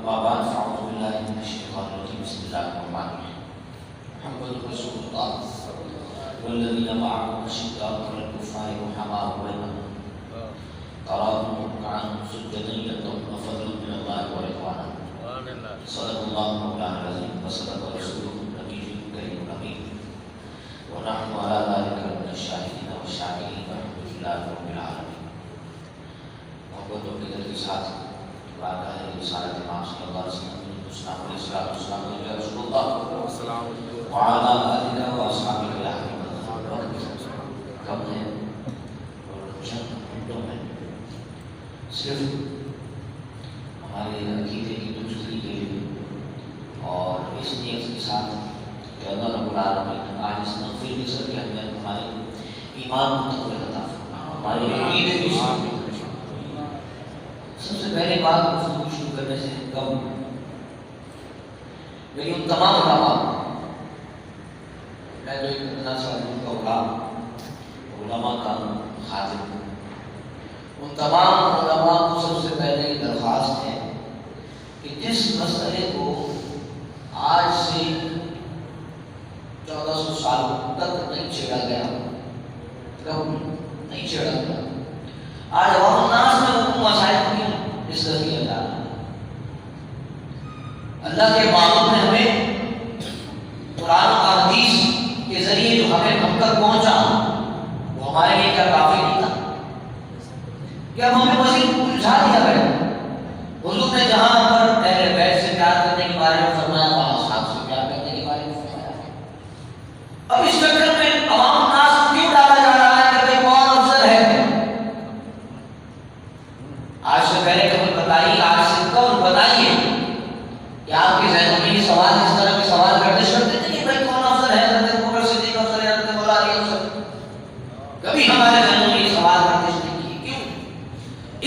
أما بعد فأعوذ بالله من الشيطان الرجيم بسم الله الرحمن الرحيم محمد رسول الله والذين معه أشداء على الكفار رحماء بينهم تراهم ركعا سجدا يبتغون فضلا من الله ورضوانا صدق الله مولانا العظيم وصدق رسوله النبي الكريم الأمين ونحن على ذلك من الشاهدين والشاكرين والحمد لله رب العالمين. محبتوں کے دل کے ساتھ واقع ہے رسالت امام صلی اللہ علیہ وسلم علیہ السلام علیہ رسول اللہ وعلا آلہ و اصحابہ الہی کم ہے اور چند گھنٹوں میں صرف ہمارے عقیدے کی درستی کے لیے اور اس نیت کے ساتھ کہ اللہ رب العالمین آج اس نفی نصر کے اندر ہمارے ایمان متقل عطا فرمائے ہمارے عقیدے کی سب سے پہلے بات گفتگو شروع کرنے سے کم لیکن ان تمام علماء میں جو ایک اتنا سا کا علماء کا خادم ہوں ان تمام علماء کو سب سے پہلے یہ درخواست ہے کہ جس مسئلے کو آج سے 1400 سال تک نہیں چھیڑا گیا نہیں چھیڑا گیا آج عوام الناس میں ان مسائل کیوں ڈسکس کیا جا رہا ہے. اللہ کے معبود نے ہمیں قرآن و حدیث کے ذریعے جو ہمیں ہم تک پہنچا وہ ہمارے لیے کیا کافی نہیں تھا کہ اب ہمیں مزید الجھا دیا گیا. حضور نے جہاں پر اہل بیت سے پیار کرنے کے بارے میں فرمایا وہاں اصحاب سے پیار کرنے کے بارے میں فرمایا. اب اس چکر میں عوام الناس کیوں ڈالا جا رہا ہے کہ کون افضل ہے. آج سے پہلے کبھی بتائیے آج سے کون بتائیے کہ آپ کے ذہن میں یہ سوال اس طرح کے سوال گردش کرتے تھے کہ بھائی کون افضل ہے حضرت ابوبکر صدیق افضل ہے حضرت مولا علی افضل. کبھی ہمارے ذہنوں میں یہ سوال گردش نہیں کی. کیوں؟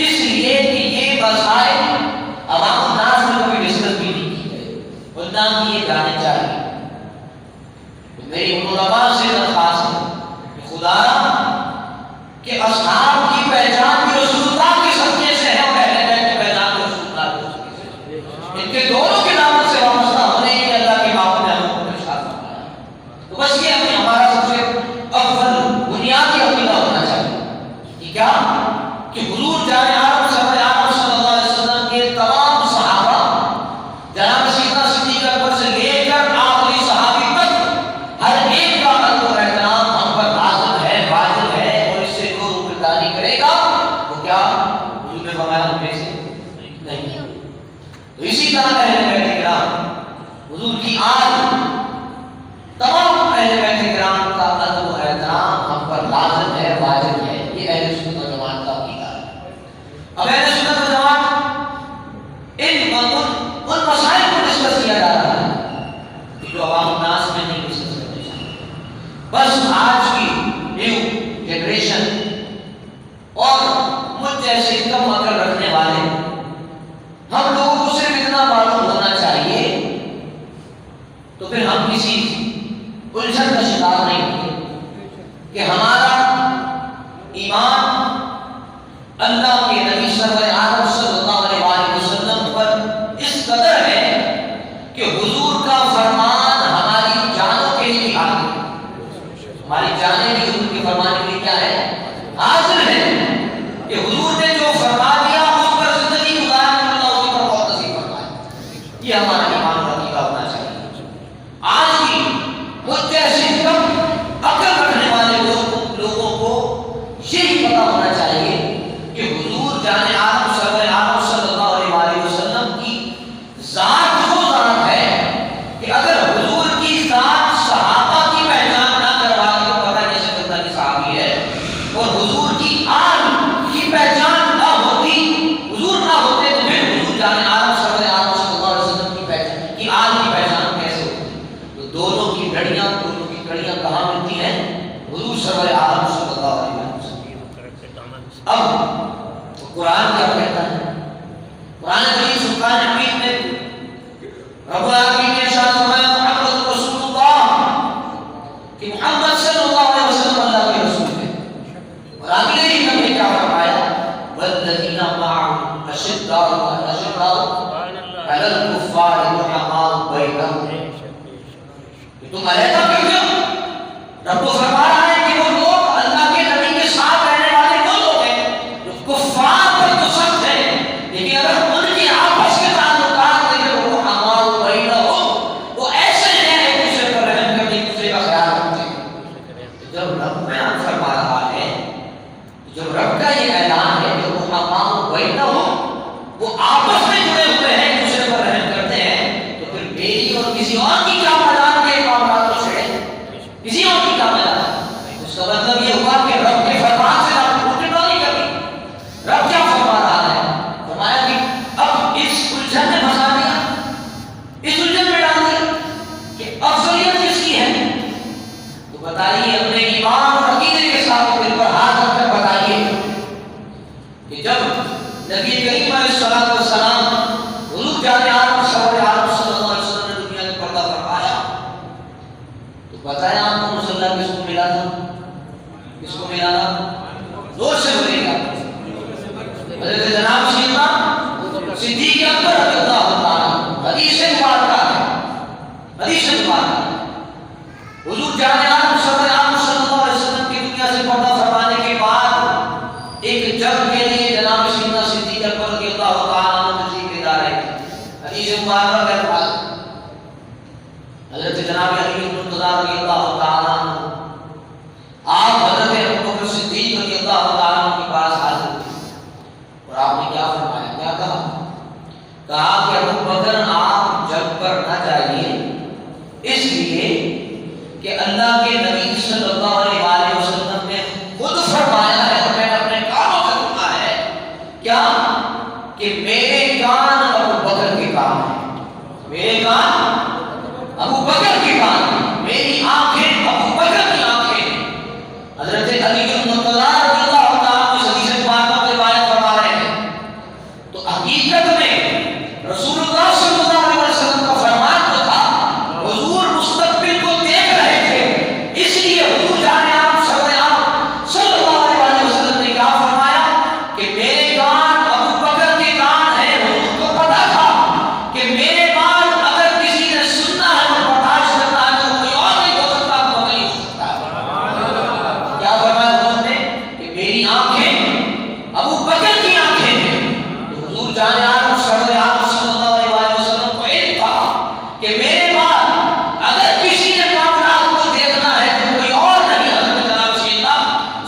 اس لیے کہ یہ مسائل عوام الناس میں کبھی ڈسکس بھی نہیں کی گئے اور نہ کیے جانے چاہیے. میری علماء سے درخواست ہے کہ خدا کہ اصحاب کی پہچان بھی رسول اللہ کے صدقے سے ہے اور اہل بیت کی پہچان بھی رسول اللہ کے صدقے سے ہے. ان کے دونوں کی دعوت سے وابستہ ہونے کے لیے اللہ کے معبود نے ہم کو ارشاد فرمایا. تو بس یہ ہمارا سب سے افضل بنیادی عقیدہ ہونا چاہیے کہ کیا کہ حضور جان عالم صلی اللہ علیہ وسلم کے تمام صحابہ جناب سیدنا صدیق اکبر سے لے کر آخری صحابی تک ہر ایک کا قدر و احترام ہم پر لازم ہے واجب ہے اور اس سے جو روبرداری کرے گا وہ کیا حضور نے فرمایا ہم میں سے نہیں. تو اسی طرح اہل بیت کرام حضور کی آل تمام اہل بیت کرام کا قدر و احترام ہم پر لازم ہے واجب ہے. یہ اہل سنت و جماعت کا عقیدہ ہے. اب اہل سنت و جماعت ان مسائل کو ڈسکس کیا جا رہا ہے جو عوام الناس میں نہیں ڈسکس کرنے چاہیے. بس آج کی نیو جنریشن اور مجھ جیسے کم عقل رکھنے والے ہم لوگوں کو صرف اتنا معلوم ہونا چاہیے تو پھر ہم کسی الجھن کا شکار نہیں ہوتے کہ ہمارا ایمان اللہ کے نبی سرور عالم صلی اللہ علیہ وسلم پر اس قدر ہے کہ حضور کا فرمان ہماری جانوں کے لیے حاضر ہے. ہماری جانیں بھی حضور کے فرمان کے لیے کیا ہے حاضر ہے کہ حضور نے جو فرما دیا اس پر زندگی گزارنے میں اللہ اسی پر بہت نصیب فرمائے. یہ ہمارا ایمان اور عقیدہ ہونا چاہیے. آج کی مجھ جیسے کم عقل رکھنے والے لوگوں کو یہی پتا ہونا چاہیے کہ حضور جان عالم صلی اللہ علیہ وسلم کی ذات وہ ذات ہے کہ اگر حضور کی ذات صحابہ کی پہچان نہ کروا کے تو پتہ کیسے چلتا کہ صحابی ہے. اور حضور کی آل کی پہچان نہ ہوتی حضور نہ ہوتے تو پھر حضور جان عالم صلی اللہ علیہ وسلم کی پہچان کی آل کی پہچان کیسے ہوتی. تو دونوں کی کڑیاں کہاں ملتی ہیں حضور صلی اللہ علیہ وسلم. اب قرآن کیا کہتا ہے؟ قرآن کریم فرقان حمید میں رب العالمین نے ارشاد فرمایا محمد رسول اللہ کہ محمد صلی اللہ علیہ وسلم اللہ کے رسول ہیں. اور اگلے ہی ہمیں کیا فرمایا والذین معه اشداء علی تم علیحدہ کرتے ہو؟ رب کو فرما رہا ہے کہ وہ لوگ اللہ کے نبی کے ساتھ رہنے والے وہ لوگ ہیں جو کفار پر تو سخت ہیں، لیکن اگر ان کے آپس کے تعلقات میں جو وہ اعمال بینہ ہو وہ ایسے ہیں ایک دوسرے پر رحم کرتے ایک دوسرے کا خیال رکھتے ہیں۔ جب رب بیان فرما رہا ہے، جب رب کا یہ اعلان ہے کہ وہ اعمال بینہ ہو وہ آپس میں جڑے ہوئے ہیں ایک دوسرے پر رحم کرتے ہیں، تو پھر میری اور کسی اور کی کیا مدار کے معاملاتوں سے کسی اور کی کیا مدار ہے؟ اس کا مطلب یہ ہوا کہ رب کے فرمان سے آپ الٹی نہیں کرنی۔ رب کیا فرما رہا ہے؟ فرمایا کہ اب اس الجھن میں پھنسا دیا، اس الجھن میں ڈال دیا کہ افضلیت کس کی ہے، تو بتائیے اپنے ایمان اور عقیدے کے ساتھ دل پر ہاتھ رکھ کر بتائیے کہ جب نبی کریم علیہ الصلوۃ والسلام حضور جان عالم سرور عالم صلی اللہ علیہ وسلم نے دنیا میں پردہ فرمایا تو بتایا آپ کو مسلح کس کو ملا تھا؟ کس کو ملا تھا؟ زور سے بولے گا، حضرت جناب سیدنا صدیق اکبر رضی اللہ تعالیٰ۔ حدیث مبارکہ ہے، حدیث مبارکہ ہے، حضور جان عالم سرور عالم صلی اللہ علیہ وسلم کی دنیا سے پردہ فرمانے کے بعد ایک جنگ کے لیے جناب سیدنا صدیق اکبر رضی اللہ تعالیٰ عنہ تشریف لے رہے تھے۔ حدیث مبارکہ کے بعد حضرت جناب علی بن مرتضیٰ رضی اللہ تعالیٰ عنہ آپ حضرت ابوبکر صدیق رضی اللہ تعالیٰ عنہ کے پاس حاضر ہوئے اور آپ نے کیا فرمایا، کیا کہا کہ ابوبکر آپ جنگ پر نہ جائیے، اس لیے کہ اللہ کے نبی صلی اللہ علیہ وسلم نے خود فرمایا ہے اور میں نے اپنے کانوں سے سنا ہے کیا کہ میرے کان ابوبکر کے کان ہیں، میرے کان ابوبکر کے کان ہیں، میری آنکھیں ابوبکر کی آنکھیں ہیں۔ حضرت علی بن مرتضیٰ رضی اللہ تعالیٰ عنہ حدیث مبارکہ میں روایت فرما رہے ہیں، تو حقیقت میں رسول اللہ صلی اللہ علیہ وسلم کا فرمان جو تھا حضور مستقبل کو دیکھ رہے تھے، اس لیے حضور جان عالم صلی اللہ علیہ وسلم نے کیا فرمایا کہ میرے کان ابوبکر کے کان ہیں۔ حضور کو پتا تھا کہ میرے بات اگر کسی نے سننا ہے اور برداشت کرنا ہے تو کوئی اور نہیں ہو سکتا، وہ نہیں ہو سکتا۔ کیا فرمایا حضور نے کہ میری آنکھیں ابوبکر کی آنکھیں ہیں، تو حضور جان عالم صلی اللہ علیہ وسلم کو علم تھا کہ میرے بات اگر کسی نے معاملات کو دیکھنا ہے تو کوئی اور نہیں، حضرت جناب سیدنا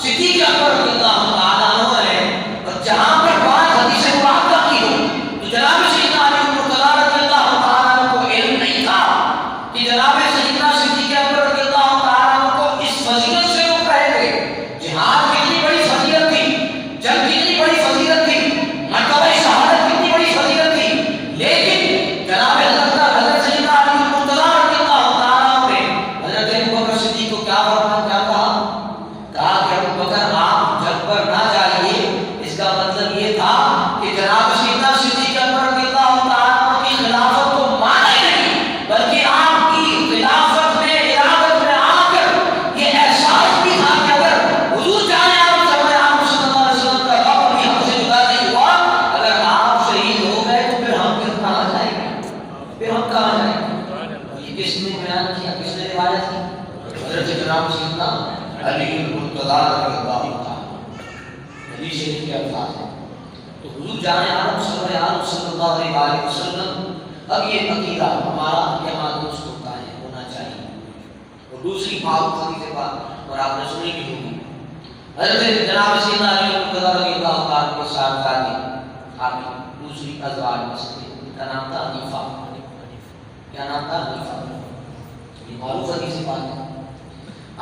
صدیق اکبر رضی اللہ تعالیٰ عنہ ہے۔ اور جہاں پر بات حدیث مبارکہ کی ہو تو جناب سیدنا علی بن مرتضیٰ رضی اللہ تعالیٰ عنہ کو علم نہیں تھا کہ جناب سیدنا صدیق اکبر رضی اللہ تعالیٰ عنہ کو اس فضیلت سے روک رہے تھے۔ جہاد کتنی بڑی فضیلت تھی، جنگ کتنی بڑی فضیلت تھی، مرتبہ شہادت کتنی بڑی فضیلت تھی، لیکن جناب حضرت سیدنا علی بن مرتضیٰ رضی اللہ تعالیٰ عنہ نے حضرت ابوبکر صدیق کو کیا فرمایا، کیا کہا کہ ابوبکر آپ جنگ پر نہ جائیے۔ اس کا مطلب یہ تھا کہ جناب سیدنا صدیق اکبر رضی اللہ تعالیٰ عنہ کی خلافت کو مانا ہی نہیں، بلکہ آپ کی خلافت میں ارادت میں آ کر یہ احساس بھی تھا کہ اگر حضور جان عالم صلی اللہ علیہ وسلم کا غم بھی ہم سے جدا نہیں ہوا، اگر آپ شہید ہو گئے تو پھر ہم کہاں جائیں گے، پھر ہم کہاں جائیں گے۔ یہ کس نے بیان کیا، کس نے روایت کی؟ حضرت جناب سیدنا علی بن مرتضیٰ رضی اللہ تعالیٰ حدیث شریف کے الفاظ ہیں۔ تو حضور جان عالم صلی اللہ علیہ وسلم اب یہ عقیدہ ہمارا یہاں دوستوں کا ہے، ہونا چاہیے۔ اور دوسری بات حدیث پاک اور آپ نے سنی بھی ہوگی، حضرت جناب سیدنا علی بن مرتضیٰ رضی اللہ تعالیٰ کے ساتھ شادی آپ کی دوسری ازواج میں سے ان کا نام تھا حنیفہ۔ کیا نام تھا؟ حنیفہ۔ یہ معروف حدیث پاک ہے۔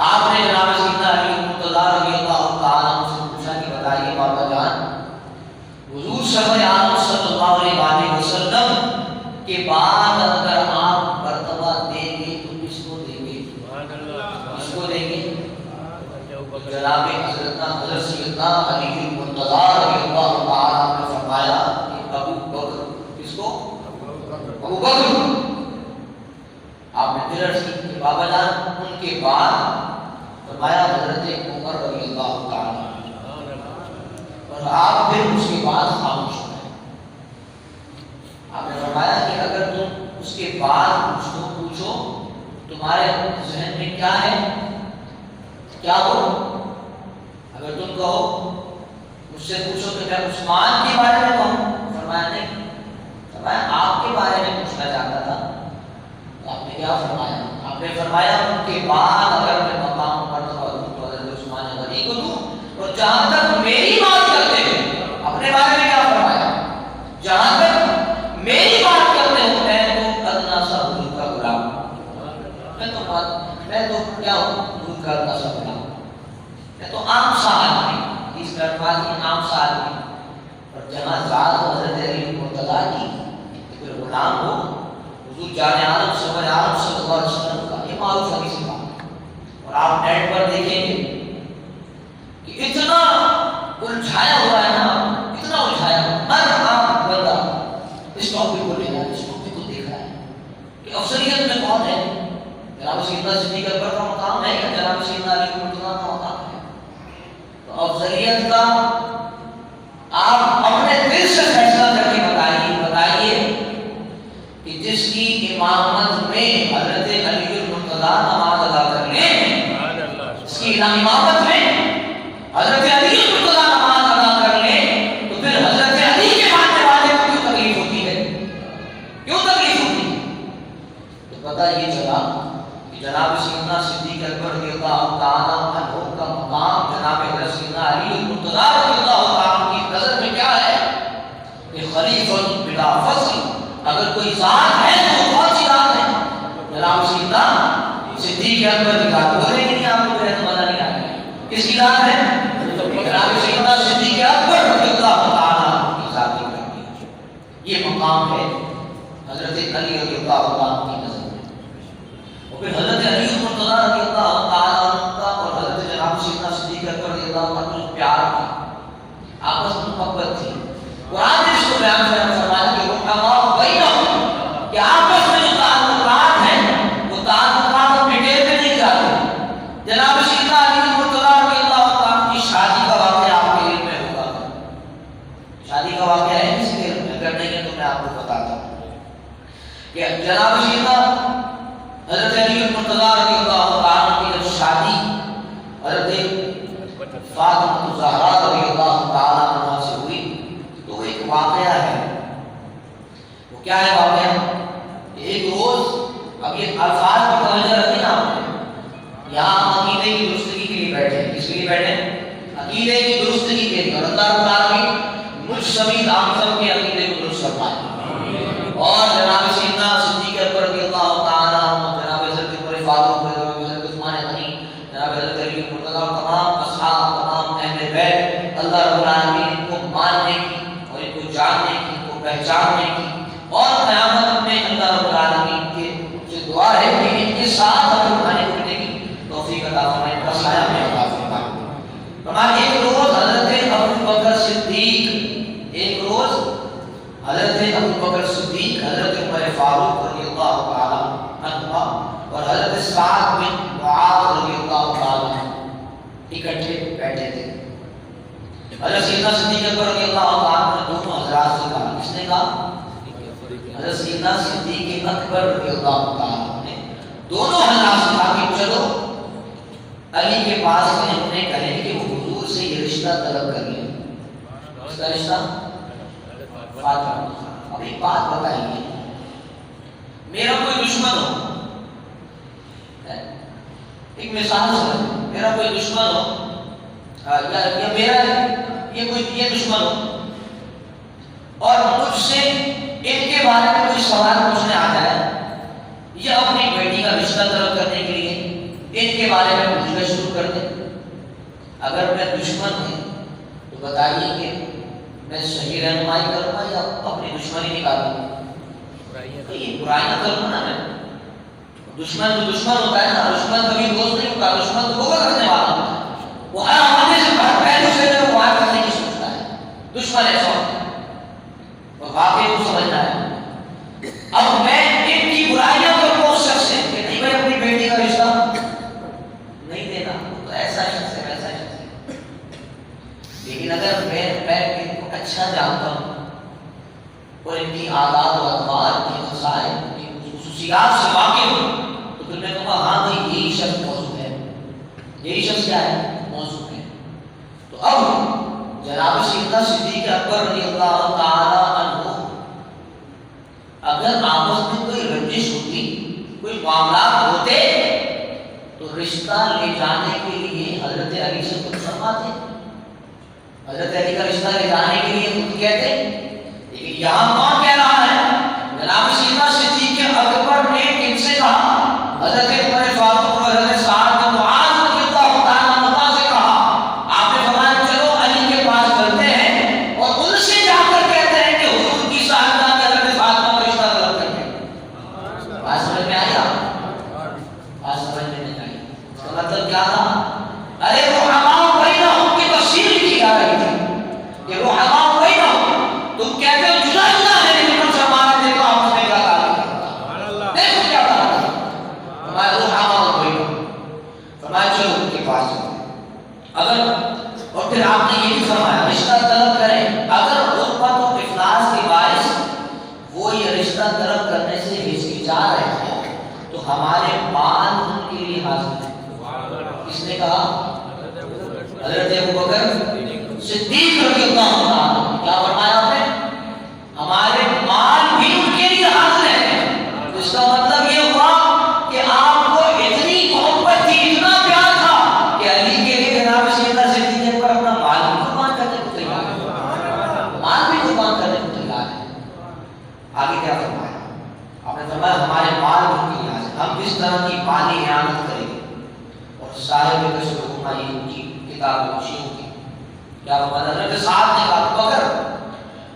آپ نے جناب سیدنا علی بن مرتضیٰ رضی اللہ تعالیٰ عنہ سے پوچھا کہ بتائیے بابا جان، حضور صلی اللہ علیہ وسلم کے بعد اگر آپ مرتبہ دیں گے تو کس کو دیں گے؟ کس کو دیں گے؟ جناب حضرت سیدنا علی بن مرتضیٰ رضی اللہ تعالیٰ عنہ نے فرمایا کہ ابو بکر، کس کو؟ ابو بکر۔ آپ نے پھر عرض کی کہ بابا جان ان کے بعد؟ فرمایا حضرت عمر رضی اللہ تعالیٰ عنہ۔ اور آپ پھر اس کے بعد خاموش ہو گئے۔ آپ نے فرمایا کہ اگر تم اس کے بعد مجھ کو پوچھو تمہارے ذہن میں کیا ہے؟ کیا ہو؟ اگر تم کہو مجھ سے پوچھو کہ میں عثمان کے بارے میں کہوں، فرمایا نہیں، فرمایا آپ کے بارے میں پوچھنا چاہتا تھا۔ تو آپ نے کیا فرمایا؟ آپ نے فرمایا ان کے بعد اگر میں مقام پر تو حضرت عثمان غنی کو دوں، اور جہاں تک میری بات کرتے ہیں اپنے بارے میں کیا فرمایا؟ جہاں تک میری بات کرتے ہوں میں تو ادنا سا حضور کا غلام، میں تو کیا ہوں حضور کا ادنا سا غلام، میں تو عام سا آدمی، اس کا الفاظ یہ عام سا آدمی، اور جہاں ذات حضرت علی مرتضیٰ کی پھر غلام ہو حضور جان عالم سمجھ عالم صلی اللہ علیہ وسلم کا، یہ معروف حدیث بات۔ اور آپ نیٹ پر دیکھیں گے کہ اتنا الجھایا ہوا ہے نا، اتنا الجھایا ہوا، ہر عام بندہ اس ٹاپک کو لے رہا ہے، اس ٹاپک کو دیکھ رہا ہے کہ افضلیت میں کون ہے؟ جناب سیدنا صدیق اکبر کا مقام ہے یا جناب سیدنا علی مرتضیٰ کا مقام ہے؟ تو افضلیت کا آپ اپنے دل سے فیصلہ کر کے بتائیے کہ جس کی امامت میں حضرت علی المرتضیٰ نماز ادا کر لیں، اس کی امامت میں حضرت علی المرتضیٰ نماز ادا کر لیں، تو پھر حضرت علی کے ماننے والے کو کیوں تکلیف ہوتی ہے؟ کیوں تکلیف ہوتی ہے؟ تو پتہ یہ چلا کہ جناب سیدنا صدیق اکبر رضی اللہ تعالیٰ عنہ کا مقام جناب حضرت سیدنا علی المرتضیٰ رضی اللہ تعالیٰ کی نظر میں کیا ہے کہ خلیفۃ بلا فصل، اگر کوئی ذات ہے تو کون سی ذات ہے؟ جناب سیدنا صدیق اکبر کی ذات۔ بولے کہ نہیں آپ کو رہنمائی نہیں آ رہی، کس کی ذات ہے؟ جناب سیدنا صدیق اکبر رضی اللہ تعالیٰ کی ذات ہے۔ یہ مقام ہے حضرت علی رضی اللہ تعالیٰ کی نظر میں۔ اور پھر حضرت علی مرتضیٰ رضی اللہ تعالیٰ عنہ کا اور حضرت جناب سیدنا صدیق اکبر رضی اللہ تعالیٰ عنہ پیار تھا، آپس میں محبت تھی۔ قرآن نے اس کو بیان فرمایا کہ رحماء بینہم، کہ آپس میں جو تعلقات ہیں وہ تعلقات ڈیٹیل میں نہیں جاتے۔ جناب سیدنا علی مرتضیٰ رضی اللہ تعالیٰ کی شادی کا واقعہ آپ کے علم میں ہوگا، شادی کا واقعہ ہے اس کے علم میں، اگر نہیں ہے تو میں آپ کو بتاتا ہوں کہ جناب سیدنا حضرت علی مرتضیٰ رضی اللہ تعالیٰ کی جب شادی حضرت فاطمہ الزہرا رضی اللہ تعالیٰ عنہ سے ہوئی تو ایک واقعہ ہے۔ وہ کیا ہے واقعہ؟ ایک روز، اب یہ الفاظ پر توجہ رکھیں نا آپ نے، یہاں عقیدے کی درستگی کے لیے بیٹھے، کس کے لیے بیٹھے؟ عقیدے کی درستگی کے لیے، اور اللہ رب العالمین مجھ سمیت آپ سب کے عقیدے کو درست فرمائے۔ اور جناب سیدنا صدیق اکبر رضی اللہ تعالیٰ عنہ، جناب حضرت عمر فاروق، جناب حضرت عثمان غنی، جناب حضرت علی مرتضیٰ اور تمام اصحاب، تمام اہل بیت، اللہ رب العالمین کو ماننے کی اور ان کو جاننے کی، ان کو پہچاننے کی، اور قیامت میں اللہ رب العالمین کے سے دعا ہے کہ ان کے ساتھ ہمیں کھانے پینے کی توفیق عطا فرمائے، ان کا سایہ میں عطا فرمائے۔ ہمارے ایک روز حضرت ابوبکر صدیق، ایک روز حضرت ابوبکر صدیق، حضرت عمر فاروق رضی اللہ تعالیٰ عنہ اور حضرت سعد بن معاذ رضی اللہ تعالیٰ عنہ اکٹھے بیٹھے تھے۔ حضرت سیدنا صدیق اکبر رضی اللہ تعالیٰ عنہ نے دونوں حضرات سے کہا، کس نے کہا؟ حضرت سیدنا صدیق اکبر رضی اللہ تعالیٰ عنہ نے دونوں حضرات سے کہا کہ چلو علی کے پاس میں انہیں کہیں کہ وہ حضور سے یہ رشتہ طلب کر لیں۔ اس کا رشتہ فاطمہ۔ اب ایک بات بتائیے، میرا کوئی دشمن ہو، ایک مثال سمجھ، میرا کوئی دشمن ہو یا میرا یہ دشمن ہو اور مجھ سے ان کے بارے میں کوئی سوال پوچھنے آ جائے یا اپنی بیٹی کا رشتہ طلب کرنے کے لیے ان کے بارے میں پوچھنا شروع کر دیں، اگر میں دشمن ہوں تو بتائیے کہ میں صحیح رہنمائی کروں گا یا اپنی دشمنی نکالوں گا؟ یہ برائیاں کروں نا میں، دشمن تو دشمن ہوتا ہے نا، دشمن کبھی دوست نہیں ہوتا، دشمن تو وہ کرنے والا ہوتا ہے، وہ ہر آنے سے پہلے سے جو وار کرنے کی سوچتا ہے، دشمن ایسا ہوتا ہے، اور واقعی کو سمجھنا ہے۔ اب میں ان کی برائیاں کروں اس شخص سے کہ نہیں بھائی اپنی بیٹی کا رشتہ نہیں دینا، تو ایسا شخص ہے ویسا شخص ہے، لیکن اگر میں ان کو اچھا جانتا ہوں اور ان کی عادات و اطوار کی خصائص کی خصوصیات سے واقف ہوں تو پھر میں یہی شخص کیا ہے؟ موضوع ہے۔ تو اب جناب سیدنا صدیق اکبر رضی اللہ تعالی عنہ اگر آپس میں کوئی رنجش ہوتی، کوئی معاملات ہوتے تو رشتہ لے جانے کے لیے حضرت علی سے خود فرماتے، حضرت علی کا رشتہ لے جانے کے لیے خود کہتے۔ لیکن یہاں کون کہہ رہا ہے؟ جناب سیدنا صدیق اکبر نے کن سے کہا؟ حضرت عمر فاروق اور حضرت سعد بن معاذ رضی اللہ تعالیٰ عنہ سے کہا۔ آپ نے فرمایا چلو علی کے پاس چلتے ہیں اور ان سے جا کر کہتے ہیں کہ حضور کی صاحبہ کے حضرت فاطمہ کا رشتہ طلب کرتے ہیں۔ بات سمجھ میں آیا؟ بات سمجھ میں نہیں آئی؟ اس کا مطلب کیا تھا؟ ارے رحماء بینہم کی تفصیل کی جا رہی تھی کہ رحماء بینہم، تم کہتے ہو جدا جدا ہے لیکن ان سے ہمارا دیکھو آپس میں کیا تعلق ہے، دیکھو کیا تعلق ہے۔ فرمایا رحماء بینہم، فرمایا چلو ان کے پاس اگر، اور پھر آپ نے یہ بھی فرمایا رشتہ طلب کریں، اگر غربت و افلاس کے باعث وہ یہ رشتہ طلب کرنے سے ہچکچا رہے ہیں تو ہمارے مال ان کے لیے حاضر ہے۔ کس نے کہا؟ حضرت ابوبکر صدیق رضی اللہ عنہ۔ کیا فرمایا آپ نے؟ ہمارے مال بھی ان کے لیے حاضر ہے۔ اس کا مطلب یہ ہوا کہ آپ کو اتنی محبت تھی، اتنا پیار تھا کہ علی کے لیے جناب سیدنا صدیق پر اپنا مال بھی قربان کرنے کو تیار ہے، مال بھی قربان کرنے کو تیار ہے۔ آگے کیا فرمایا؟ آپ نے فرمایا ہمارے مال ان کے لیے حاضر، ہم کس طرح کی مالی اعانت کریں گے۔ اور صاحب کشف حکمہ ان کی کتاب شیعوں کی کیا فرمایا؟ حضرت سعد نے کہا بکر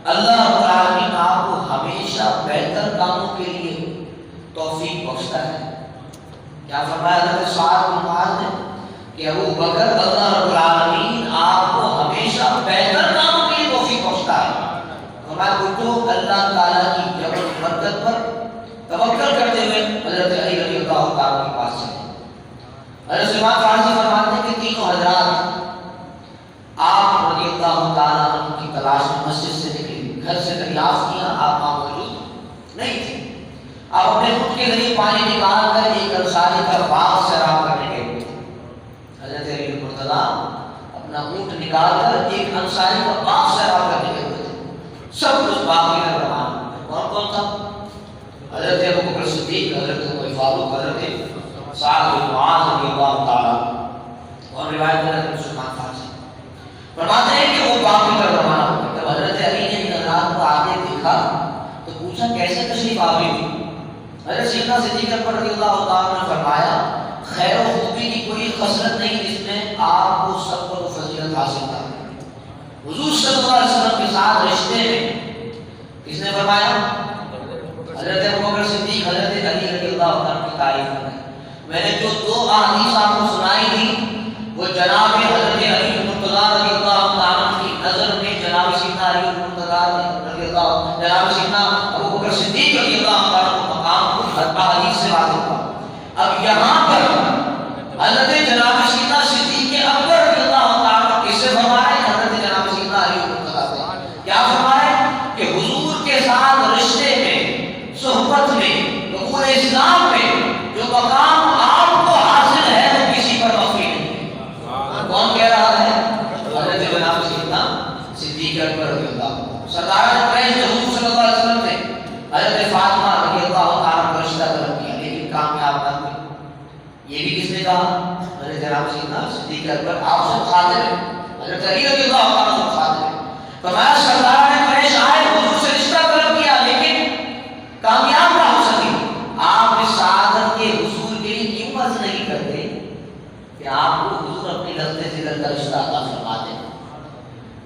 اللہ رب العالمین آپ کو ہمیشہ بہتر کاموں کے لیے توفیق بخشتا ہے۔ کیا فرمایا حضرت سعد بن معاذ نے کہ ابو بکر اللہ رب العالمین آپ کو ہمیشہ بہتر کاموں کے لیے توفیق بخشتا ہے۔ فرمایا اٹھو اللہ تعالیٰ کی جبر مدد پر توکل کرتے ہوئے حضرت علی رضی اللہ تعالیٰ کے پاس چلے۔ حضرت سلمان فارسی فرماتے ہیں کہ تینوں حضرات آپ رضی اللہ تعالیٰ عنہ کی تلاش میں مسجد سے نکلے، گھر سے دریافت کیا، آپ وہاں موجود نہیں تھے۔ آپ اپنے خود کے ذریعے پانی نکال کر ایک انصاری کا باغ سیراب کرنے گئے۔ حضرت علی مرتضیٰ اپنا اونٹ نکال کر ایک انصاری کا باغ سیراب کرنے گئے تھے۔ سب اس باغ کی طرف روانہ ہوئے۔ کون کون تھا؟ حضرت ابوبکر صدیق، حضرت عمر فاروق، حضرت سعد بن معاذ رضی اللہ تعالیٰ، اور روایت میں حضرت سلمان فارسی فرماتے ہیں کہ وہ باغ کی طرف روانہ ہوئے۔ جب حضرت علی نے ان حضرات کو آگے دیکھا تو پوچھا کیسے تشریف آوری ہوئی؟ حضرت سیدنا صدیق اکبر رضی اللہ تعالیٰ نے فرمایا خیر و خوبی کی کوئی خصلت نہیں جس میں آپ کو صبر و فضیلت حاصل تھا۔ حضور صلی اللہ علیہ وسلم کے ساتھ رشتے میں کس نے فرمایا؟ حضرت ابوبکر صدیق حضرت علی رضی اللہ عنہ کی تعریف کرتے ہیں۔ میں نے جو دو احادیث آپ کو سنائی تھی وہ جناب حضرت علی مرتضیٰ رضی اللہ عنہ کی نظر میں جناب سیدنا علی مرتضیٰ رضی اللہ، جناب سیدنا ابوبکر صدیق رضی اللہ عنہ کو مقام کو احادیث سے واضح ہوا۔ اب یہاں پر حضرت جناب سیدنا صدیق اکبر رضی اللہ عنہ کس سے فرمائے؟ حضرت جناب سیدنا علی مرتضیٰ سے۔ کیا فرمائے؟ کہ حضور کے ساتھ رشتے میں، صحبت میں، قبول اسلام میں جو مقام آپ کو حاصل ہے وہ کسی پر مخفی نہیں ہے۔ کون کہہ رہا ہے؟ حضرت جناب سیدنا صدیق اکبر رضی اللہ عنہ۔ سردار قریش نے حضور صلی اللہ علیہ وسلم سے حضرت فاطمہ رضی اللہ عنہ کا رشتہ طلب کیا لیکن کامیاب نہ ہوئے۔ یہ بھی کس نے کہا؟ حضرت جناب سیدنا صدیق اکبر آپ سے خاطر ہے، حضرت علی رضی اللہ عنہ سے خاطر ہے۔ فرمایا سردار قریش آئے، حضور سے رشتہ طلب کیا لیکن کامیاب نہ ہو سکے۔ آپ اس سعادت کے حصول کے لیے کیوں عرض نہیں کرتے کہ آپ کو حضور اپنی لذت ذکر کا رشتہ عطا فرما دیں؟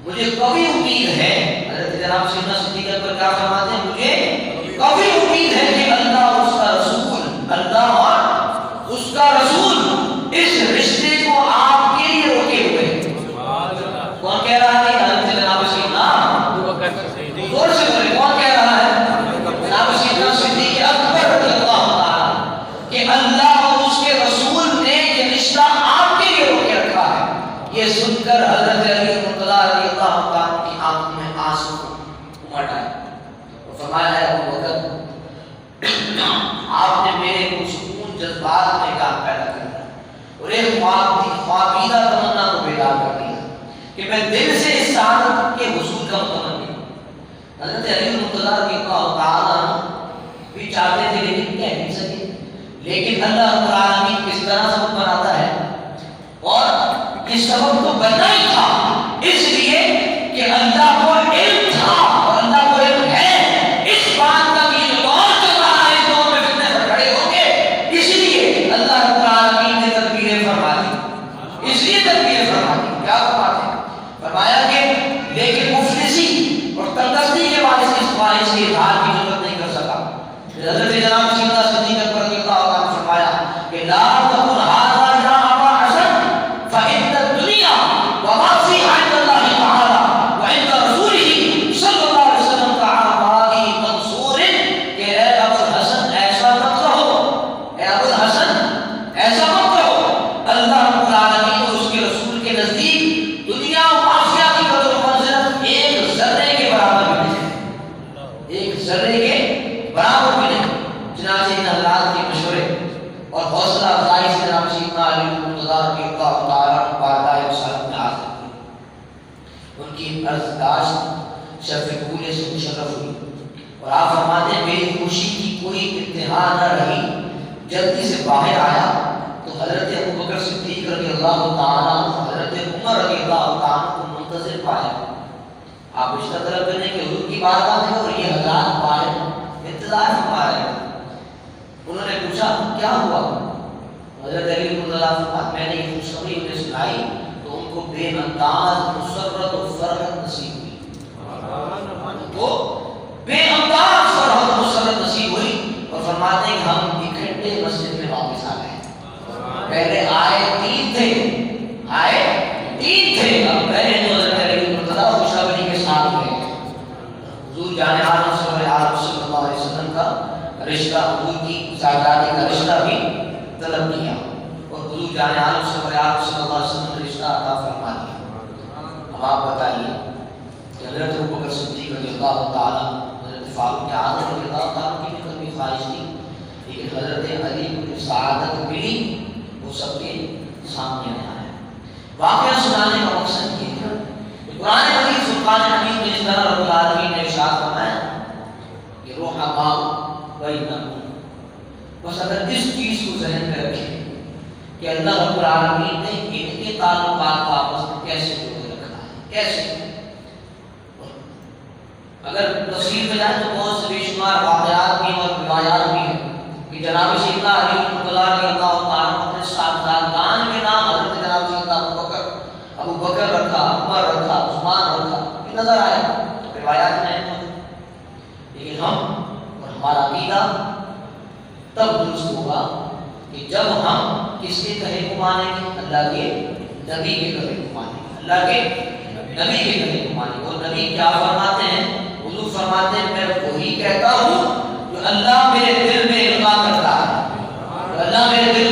مجھے کبھی امید ہے، حضرت جناب سیدنا صدیق اکبر کیا فرماتے ہیں؟ مجھے کبھی امید ہے کہ اللہ اور اس کا رسول، اللہ اور اس کا رسول اس رشتے کو آپ کے لیے روکے ہوئے ہیں۔ کون کہہ رہا ہے؟ حضرت جناب سیدنا زور سے بولے، کون کہہ رہا ہے؟ جناب سیدنا صدیق اکبر رضی اللہ عنہ کہ اللہ اور اس کے رسول نے یہ رشتہ آپ کے لیے روکے رکھا ہے۔ یہ سن کر حضرت علی مرتضیٰ رضی اللہ عنہ کی آنکھوں میں آنسو امڑ آئے اور فرمایا ہے ابو بکر آپ نے میرے پرسکون جذبات میں کام پیدا کیا اور ایک خواب عقیدہ تمنا کو بیدار کر دیا کہ میں دل سے اس سعادت کے حصول کا متمنی ہوں۔ حضرت علی المرتضیٰ رضی اللہ تعالیٰ عنہ بھی چاہتے تھے لیکن کہہ نہیں سکے، لیکن اللہ رب العالمین کس طرح سبب بناتا ہے، اور یہ سبب تو بننا ہی تھا اس لیے کہ اللہ کو علم تھا اور اللہ کو علم ہے اس بات کا کہ جو دور چل رہا ہے اس دور میں فتنے پر کھڑے ہوں گے، اس لیے اللہ رب العالمین نے تدبیریں فرما دی، اس لیے تدبیریں فرما دی۔ کیا فرماتے ہیں؟ فرمایا کہ لیکن مفلسی اور تندرستی کے بعد اس خواہش کے اظہار کی ضرورت نہیں کر سکا۔ حضرت جناب سیدنا صدیق اکبر رضی اللہ عنہ نے فرمایا کہ لا تقل هذا یا ابا حسن فإن الدنيا وما فيها عند الله تعالى وعند رسوله صلی اللہ علیہ وسلم كعمار منصور، کہ اے ابو الحسن ایسا مت کہو، اے ابو الحسن ایسا مت کہو، اللہ رب العالمین اور اس کے رسول کے نزدیک دنیا و معاشیہ کی قدر و منزلت ایک ذرے کے برابر بھی نہیں، ایک ذرے کے برابر بھی نہیں۔ چنانچہ ان حضرات کے مشورے اور حوصلہ افزائی سے جناب سیدنا علی المرتضیٰ رضی اللہ تعالیٰ عنہ بارگاہ رسالت میں حاضر ہوئے۔ ان کی عرضداشت شرف قبول سے مشرف ہوئی اور آپ فرماتے ہیں میری خوشی کی کوئی انتہا نہ رہی، جلدی سے باہر آیا تو حضرت ابوبکر صدیق رضی اللہ تعالیٰ عنہ حضرت عمر رضی اللہ تعالیٰ عنہ کو منتظر پایا۔ آپ رشتہ طلب کرنے کے حضور کی بارگاہ میں اور یہ حضرات باہر انتظار فرما رہے ہیں۔ انہوں نے پوچھا کیا ہوا؟ حضرت علی المرتضیٰ فرماتے میں نے یہ خوشخبری انہیں سنائی تو ان کو بے انداز مسرت و فرحت نصیب ہوئی، ان کو بے انداز فرحت و مسرت نصیب ہوئی اور فرماتے ہیں کہ ہم اکٹھے مسجد میں واپس آ گئے۔ پہلے آئے تین تھے، اب پہلے تو حضرت علی المرتضیٰ خوشخبری کے ساتھ گئے۔ حضور جان عالم صلی اللہ علیہ وسلم کا رشتہ، حضور کی زادگاہ کا رشتہ بھی طلب کیا اور حضور جان عالم صلی اللہ علیہ وسلم نے رشتہ عطا فرما دیا۔ اب آپ بتائیے کہ حضرت ابوبکر صدیق رضی اللہ تعالیٰ، حضرت فاروق اعظم رضی اللہ تعالیٰ کی بھی کبھی خواہش تھی، لیکن حضرت علی کو جو سعادت ملی وہ سب کے سامنے آیا ہے۔ واقعہ سنانے کا مقصد یہ ہے کہ قرآن مجید فرقان حمید میں جس طرح رب العالمین نے ارشاد فرمایا کہ رحماء بینکم، بس اگر اس چیز کو ذہن میں رکھیں کہ اللہ رب العالمین نے ان کے تعلقات کو آپس میں کیسے جوڑے رکھا ہے، کیسے، اگر تفصیل میں جائیں تو بہت سے بے شمار واقعات بھی اور روایات بھی ہیں کہ جناب سیدنا علی المرتضیٰ رضی اللہ تعالیٰ عنہ اپنے صاحبزادگان کے نام حضرت جناب سیدنا ابو بکر رکھا، عمر رکھا، عثمان رکھا، یہ نظر آیا روایات میں ہیں۔ لیکن ہم اور ہمارا عقیدہ تب درست ہوگا کہ جب ہم کس کے کہے کو مانیں گے، اللہ کے نبی کے کہے کو مانیں گے، اللہ کے نبی کے کہے کو مانیں گے۔ اور نبی کیا فرماتے ہیں؟ حضور فرماتے ہیں میں وہی کہتا ہوں جو اللہ میرے دل میں القا کرتا ہے، اللہ میرے دل